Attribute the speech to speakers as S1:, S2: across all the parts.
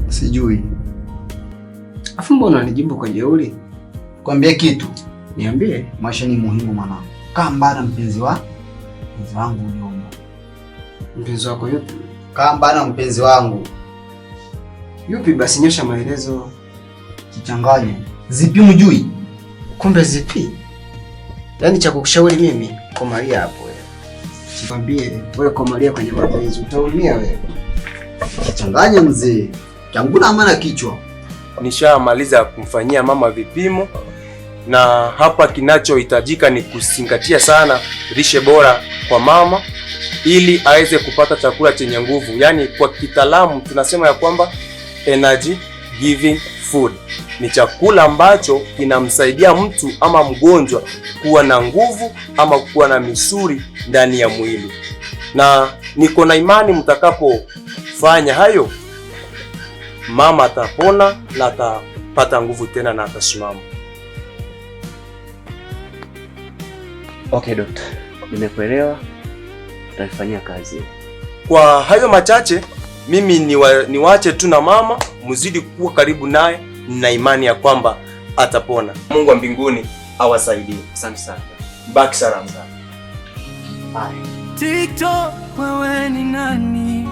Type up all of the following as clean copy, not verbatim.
S1: Sijui.
S2: Afu mbona unanijibu kwa jeuri?
S1: Kwambie kitu.
S2: Niambie.
S1: Maisha ni muhimu mwanangu. Kaa mbali na mpenzi wangu uliomba.
S2: Mpenzi wako yupi?
S1: Kaa mbali na mpenzi wangu.
S2: Yupi basi, nyosha maelezo.
S1: Kichanganye. Zipi mjui?
S2: Kumbe zipi? Yaani cha kukushauri mimi, komalia hapo wewe. Sikwambie wewe komalia kwenye mapenzi, utaumia wewe.
S1: Kichanganye mzee. Kianguna maana kichwa.
S3: Nishamaliza kumfanyia mama vipimo, na hapa kinachohitajika ni kuzingatia sana lishe bora kwa mama ili aweze kupata chakula chenye nguvu. Yaani kwa kitaalamu tunasema ya kwamba energy giving food ni chakula ambacho kinamsaidia mtu ama mgonjwa kuwa na nguvu ama kuwa na misuli ndani ya mwili, na niko na imani mtakapofanya hayo mama atapona na atapata nguvu tena na atasimama.
S4: Okay, doctor. Nimekuelewa. Tutaifanyia kazi.
S3: Kwa hayo machache mimi niwache tu na mama, mzidi kuwa karibu naye, nina imani ya kwamba atapona. Mungu wa mbinguni awasaidie.
S4: Asante sana.
S3: Baki salama sana.
S4: Bye.
S5: TikTok, wewe ni nani?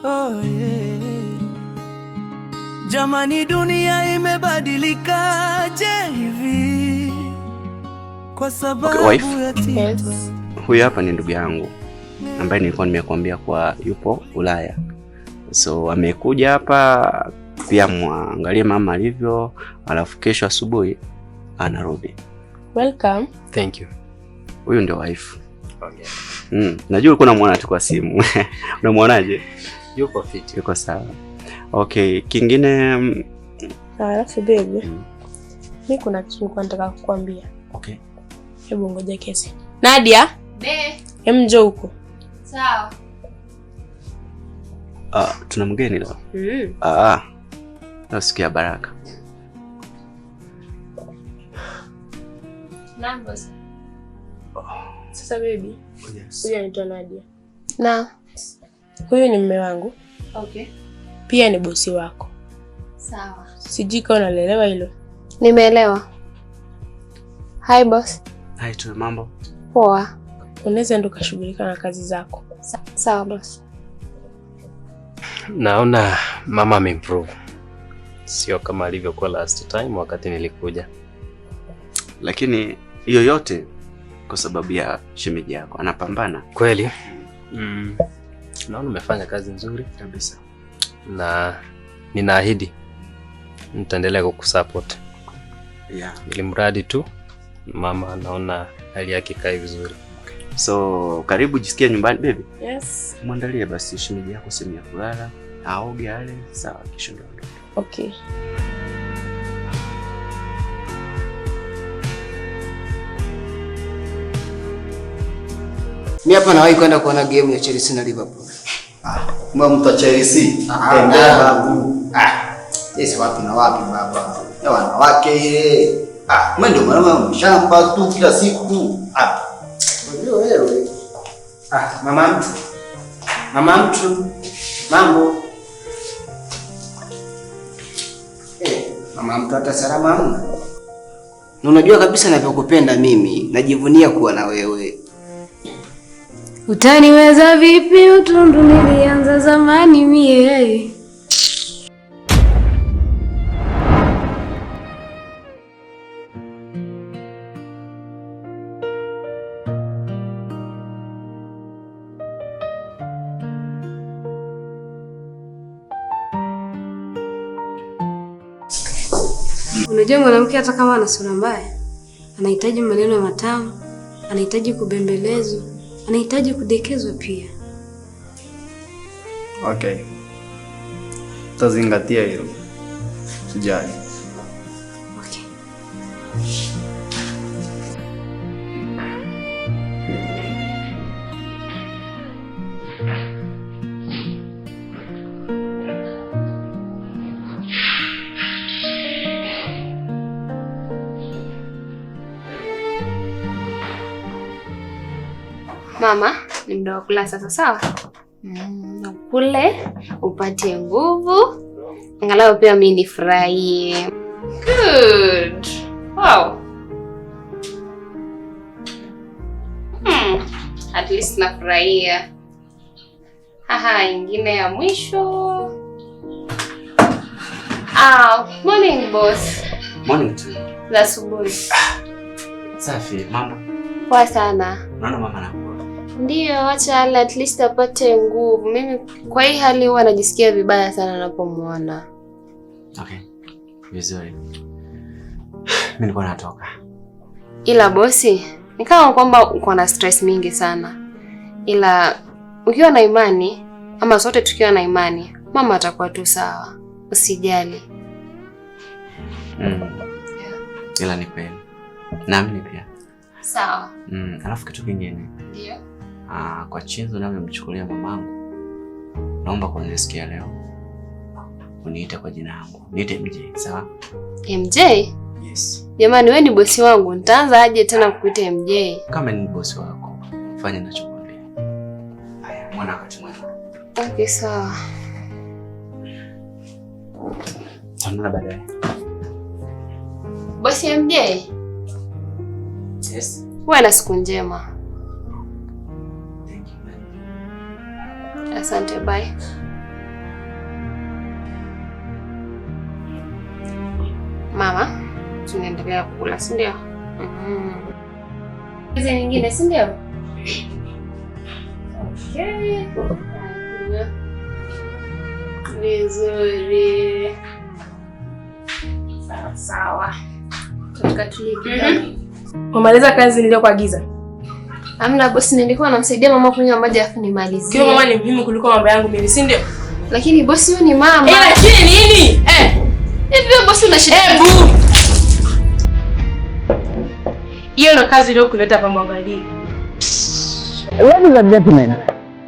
S5: Oh yeah. Jamani, dunia imebadilikaje hivi kwa sababu ya TikTok?
S4: Yes. Huyu hapa ni ndugu yangu ambaye nilikuwa nimekuambia kwa yupo Ulaya. So amekuja hapa pia muangalie mama alivyo, alafu kesho asubuhi anarudi.
S6: Welcome.
S4: Thank you. Huyu ndio wife. Okay. Najua ulikuwa unamuona tu kwa simu. Unamwonaje?
S3: Yuko fit.
S4: Yuko sawa. Okay, kingine
S6: alafu baby. Mimi kuna kitu nilikuwa nataka kukuambia.
S4: Okay.
S6: Hebu ngoja kesi. Nadia? Hem, njoo huko.
S7: Sawa.
S4: Tuna mgeni leo. Nasikia baraka.
S7: Nambos.
S6: Sasa baby.
S4: Yes.
S6: Huyu anaitwa Nadia.
S7: Na.
S6: Huyu ni mume wangu.
S7: Okay.
S6: Pia ni bosi wako.
S7: Sawa.
S6: Sijui kama unaelewa hilo.
S7: Nimeelewa. Hi boss.
S4: Hi tu, mambo?
S7: Poa.
S6: Unaweza ndo kashughulika na kazi zako.
S7: Sawa boss.
S8: Naona mama ameimprove. Sio kama alivyokuwa last time wakati nilikuja.
S4: Lakini hiyo yote kwa sababu ya shemeji yako. Anapambana.
S8: Kweli? Naona umefanya kazi nzuri
S4: kabisa.
S8: Na ninaahidi nitaendelea kukusupport.
S4: Yeah.
S8: Ili mradi tu mama naona hali yake kai vizuri.
S4: So, karibu jisikie nyumbani baby.
S6: Yes.
S4: Muandalie basi shemeji yako sehemu ya kulala, aoge ale, sawa kisha ndio.
S6: Okay.
S2: Mimi hapa nawahi kwenda kuona game ya Chelsea na Liverpool.
S1: Mbona mtu wa Chelsea? Tembea babu. Yes, wapi na wapi baba? Ya wanawake ile. Mimi ndio mwanaume mshamba tu kila siku.
S2: Unajua wewe. Mama mtu. Mama mtu. Mambo. Mama mtu hata salama hamna. Na unajua kabisa ninavyokupenda mimi, najivunia kuwa na wewe.
S7: Utaniweza vipi utundu nilianza zamani mie. Unajua mwanamke hata kama ana sura mbaya, anahitaji maneno matamu, anahitaji kubembelezwa, anahitaji kudekezwa pia.
S1: Okay. Tazingatia hilo. Sijali.
S7: Okay. Mama, Ni muda wa kula sasa, sawa? Kule upate nguvu. Angalau pia mimi nifurahie. Good. Wow. At least nafurahia. Ingine ya mwisho. Morning boss.
S4: Morning to you.
S7: Za asubuhi.
S4: Safi, mama.
S7: Poa sana.
S4: Naona mama anakuwa.
S7: Ndio, acha at least apate nguvu. Mimi kwa hii hali huwa najisikia vibaya sana ninapomuona.
S4: Okay. Vizuri. Mimi nilikuwa natoka.
S7: Ila bosi, ni kama kwamba uko na stress mingi sana. Ila ukiwa na imani, ama sote tukiwa na imani, mama atakuwa tu sawa. Usijali.
S4: Ila ni kweli. Naamini pia.
S7: Sawa.
S4: Alafu kitu kingine.
S7: Ndio.
S4: Kwa chinzo unavyomchukulia mamangu, naomba kunisikia leo uniite kwa jina langu. Niite MJ, sawa?
S7: MJ?
S4: Yes.
S7: Jamani, wewe ni bosi wangu. Nitaanza aje tena kukuita MJ?
S4: Kama ni bosi wako, fanya ninachokuambia. Haya, mwana wakati mwema.
S7: Okay, sawa.
S4: Tutaonana baadaye.
S7: Bosi MJ?
S4: Yes.
S7: Wewe na siku njema.
S4: Thank you.
S7: Asante, bye. Mama, tunaendelea kula, si ndio? Hizi nyingine, si ndio? Okay. Vizuri. Sawa.
S6: Umaliza kazi niliyokuagiza?
S7: Amna bosi, nilikuwa namsaidia mama kunywa maji afu nimalizie.
S6: Kwa mama ni muhimu kuliko mambo yangu mimi, si ndio?
S7: Lakini bosi huyu ni mama.
S6: Lakini nini?
S7: Hivi bosi una shida?
S6: Hiyo ndo kazi leo kuleta hapa mwangalie.
S9: Ladies and gentlemen,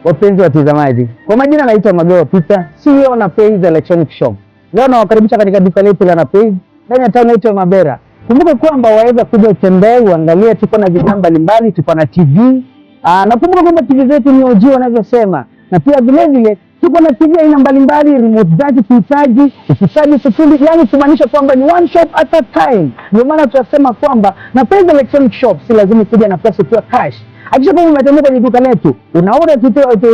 S9: wapenzi watazamaji, kwa majina naitwa Magoro Peter, CEO na Page Electronic Shop. Leo nawakaribisha katika duka letu la Page ndani ya town yetu ya Mabera. Kumbuka kwamba waweza kuja utembee uangalie, tuko na bidhaa mbalimbali, tuko na TV. Na kumbuka kwamba TV zetu ni OG wanavyosema. Na pia vile vile tuko na TV aina mbalimbali, remote zake kuhitaji, ukihitaji sifuri, yani kumaanisha kwamba ni one shop at a time. Ndio maana tunasema kwamba na Page Electronic Shop si lazima kuja na pesa kwa cash. Hakika kama umetembea kwenye duka letu, unaona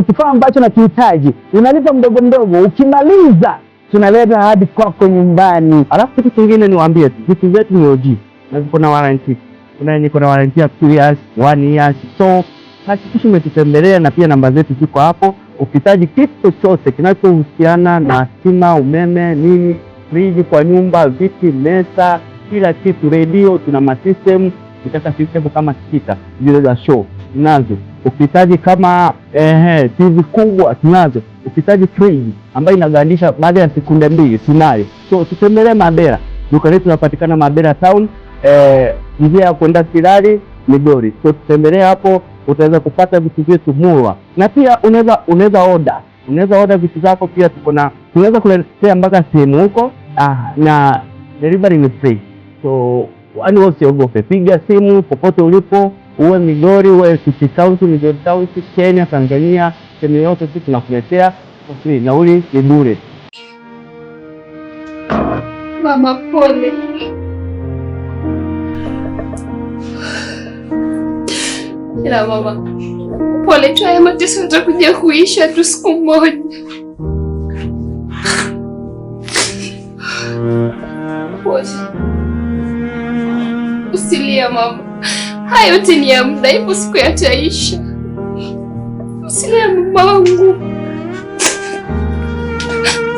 S9: kifaa ambacho unakihitaji, unalipa mdogo mdogo, ukimaliza tunaleta hadi kwako nyumbani. Alafu kitu kingine niwaambie tu, vitu vyetu ni OG na ziko na warranty. Kuna warranty ya 2 years, 1 year. So hakikisha umetutembelea, na pia namba zetu ziko hapo. Ukihitaji kitu chochote kinachohusiana na stima, umeme, nini, friji kwa nyumba, viti, meza, kila kitu, radio, tuna masystem, utaka system kama sita, zile za show tunazo. Ukihitaji kama TV kubwa tunazo. Ukihitaji fridge ambayo inagandisha baada ya sekunde 2 tunayo. So tutembelee Mabera. Duka letu linapatikana Mabera town, njia ya kwenda Kilali, Migori. So tutembelee hapo, utaweza kupata vitu vyetu murwa. Na pia unaweza order vitu zako pia, tunaweza kuletea mpaka sehemu huko, na delivery ni free. So wani usiogope, piga simu popote ulipo, uwe Migori, uwe Kisii County, Migori County, Kenya, Tanzania, sehemu yote sisi tunakuletea free, nauli ni bure.
S7: Mama pole. Ila mama pole tu, haya mateso yatakuja kuisha tu siku moja. Pole. Usilia mama, haya yote ni ya muda, ipo siku yataisha. Usilia mama wangu,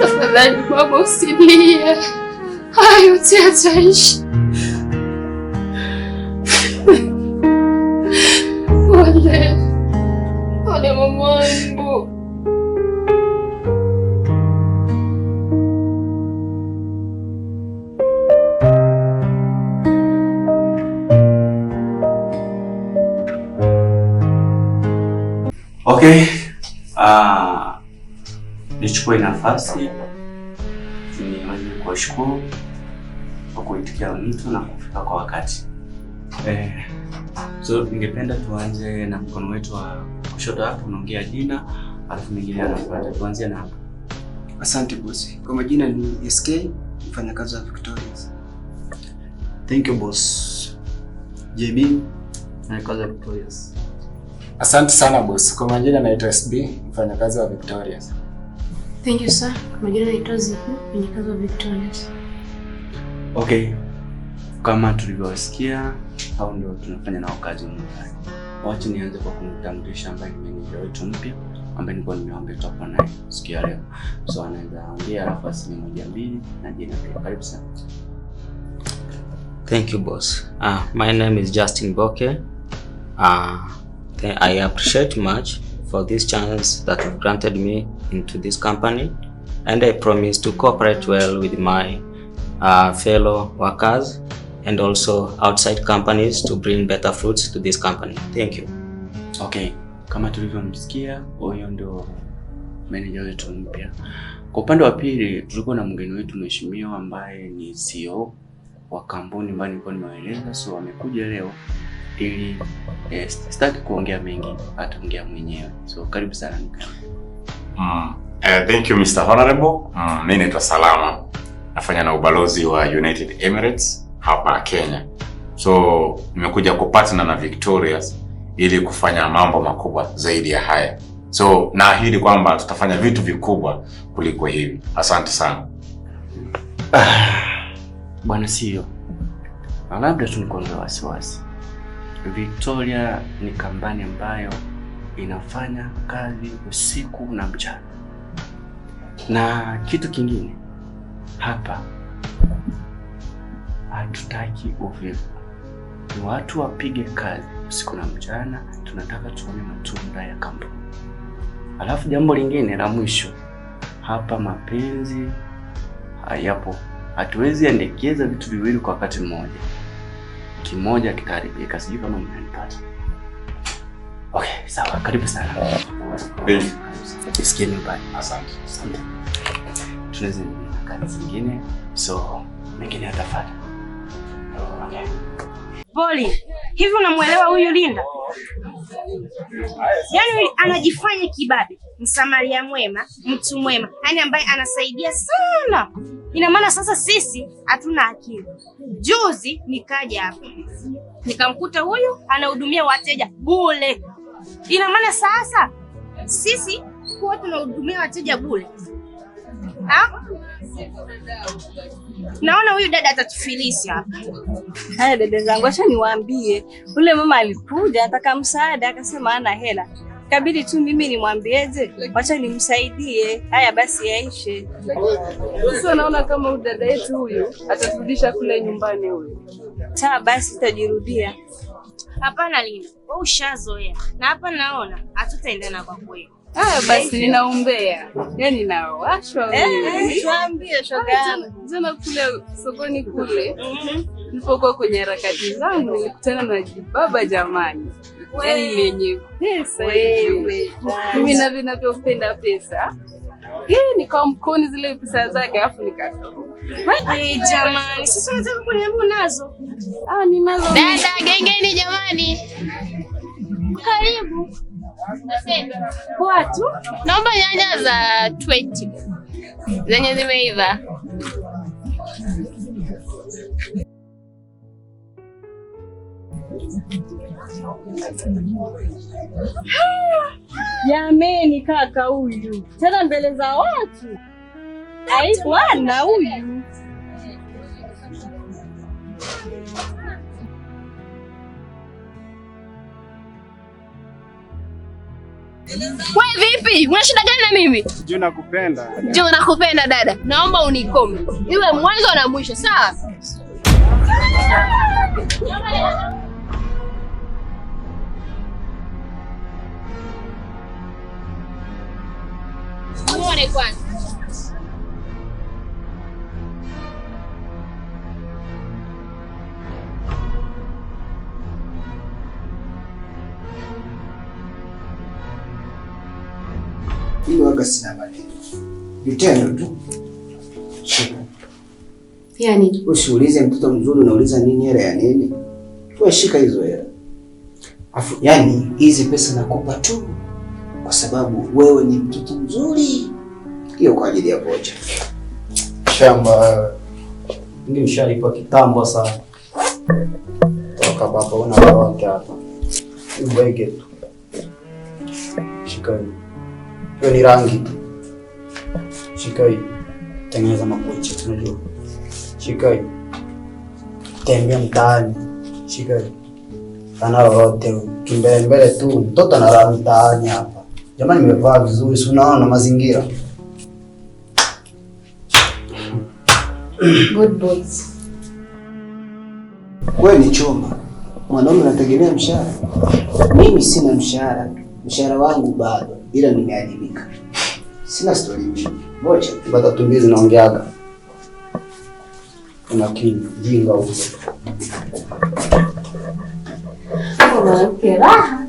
S7: tafadhali mama, usilia, haya yote yataisha. Pole. Pole mama wangu.
S4: Okay. Nichukue nafasi niweze kuwashukuru kwa kuitikia wito na kufika kwa wakati. So ningependa tuanze na mkono wetu wa kushoto hapo unaongea jina, alafu mengine anafuata. Tuanzie na hapo.
S2: Asante bosi. Kwa majina ni SK, mfanyakazi wa Victoria's.
S1: Thank you boss. JB, mfanyakazi wa Victoria's.
S10: Asante sana boss. Kwa majina naitwa SB, mfanyakazi wa Victoria's.
S6: Thank you sir. Kwa majina naitwa Ziku, mfanyakazi wa Victoria's.
S4: Okay. Kama tulivyosikia, hao ndio tunafanya nao kazi nyumbani. Wacha nianze kwa kumtambulisha ambaye ni meneja wetu mpya, ambaye nilikuwa nimeomba tutakuwa naye siku ya leo. So anaweza ongea alafu aseme moja mbili na jina pia. Karibu sana.
S11: Thank you boss. My name is Justin Boke. I appreciate much for this chance that you've granted me into this company, and I promise to cooperate well with my fellow workers and also outside companies to bring better fruits to this company. Thank you.
S4: Okay, kama tulivyomsikia, huyo ndio manager wetu mpya. Kwa upande wa pili, tulikuwa na mgeni wetu mheshimiwa ambaye ni CEO wa kampuni ambayo nilikuwa nimewaeleza, so amekuja leo ili sitaki kuongea mengi, ataongea mwenyewe. So karibu sana Nika.
S12: Thank you Mr. Honorable. Mimi naitwa Salama. Nafanya na ubalozi wa United Emirates hapa Kenya. So nimekuja kupartner na Victoria's ili kufanya mambo makubwa zaidi ya haya. So naahidi kwamba tutafanya vitu vikubwa kuliko hivi. Asante sana.
S4: Bwana CEO. Labda tuniko na wasiwasi. Victoria ni kampani ambayo inafanya kazi usiku na mchana. Na kitu kingine hapa hatutaki uvivu. Ni watu wapige kazi usiku na mchana, tunataka tuone matunda ya kampuni. Alafu jambo lingine la mwisho, hapa mapenzi hayapo. Hatuwezi endekeza vitu viwili kwa wakati mmoja. Kimoja kitaharibika, sijui kama mnanipata. Okay, sawa, karibu sana. Isikie nyumbani.
S12: Asante.
S4: Asante. Tunaweza na kazi zingine, so mengine atafuata. Okay.
S13: Poli, hivi unamuelewa huyu Linda? Yaani anajifanya kibabe, msamaria mwema, mtu mwema, yaani ambaye anasaidia sana. Ina maana sasa sisi hatuna akili. Juzi nikaja hapa, nikamkuta huyu anahudumia wateja bure. Ina maana sasa sisi kwa tunahudumia wateja bure. Naona huyu dada atatufilisi hapa.
S14: Haya dada zangu, acha niwaambie. Ule mama alikuja ataka msaada, akasema hana hela. Kabidi tu mimi nimwambieje, acha nimsaidie. Haya basi yaishe.
S15: Sasa naona kama huyu dada yetu huyu ataturudisha kule nyumbani huyu.
S14: Sawa basi tutajirudia.
S13: Hapana Linda, wewe ushazoea. Na hapa naona hatutaendana kwa kweli.
S15: Haya basi ninaombea. Yaani nawashwa wewe.
S14: Tuambie shoga.
S15: Jana kule sokoni kule. Nilipokuwa kwenye harakati zangu nilikutana na baba jamani. Yaani mwenye pesa wewe. Mimi na ninavyopenda pesa. Nikawa mkoni zile pesa zake afu nikatoka.
S13: Jamani, sasa unataka kuniambia unazo?
S15: Ninazo.
S7: Dada gengeni jamani. Karibu.
S13: Watu,
S7: naomba nyanya za 20 zenye zimeiva.
S14: Jameni kaka huyu. Tena mbele za watu. Bwana huyu.
S7: Wewe vipi? Una shida gani na mimi?
S10: Juu nakupenda.
S7: Juu nakupenda dada. Naomba unikome. Iwe mwanzo na mwisho, sawa? Muone kwanza.
S2: Hii waga sina maneno. Vitendo tu.
S6: Yaani,
S2: usiulize mtoto mzuri unauliza nini hela ya nini? Wewe shika hizo hela. Afu yani hizi pesa nakupa tu kwa sababu wewe ni mtoto mzuri. Hiyo kwa ajili ya Vocha.
S10: Shamba ndio mshalipa kitambo sana. Toka baba una wake hapa. Ubege tu. Shikai. Hiyo ni rangi. Shikai. Tengeneza makucha tunajua. Shikai. Tembea mtaani. Shikai. Ana lolote kimbele mbele tu mtoto analala mtaani hapa. Jamani nimevaa vizuri, si unaona mazingira.
S6: Good boys.
S2: Wewe ni choma. Mwanaume anategemea mshahara. Mimi sina mshahara. Mshahara wangu bado ila nimeajibika. Sina story mingi. Vocha,
S10: bado tumbizi naongeaga. Umakini, jinga huko.
S6: Mwanamke raha.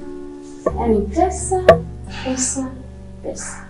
S6: Yaani pesa, pesa, pesa.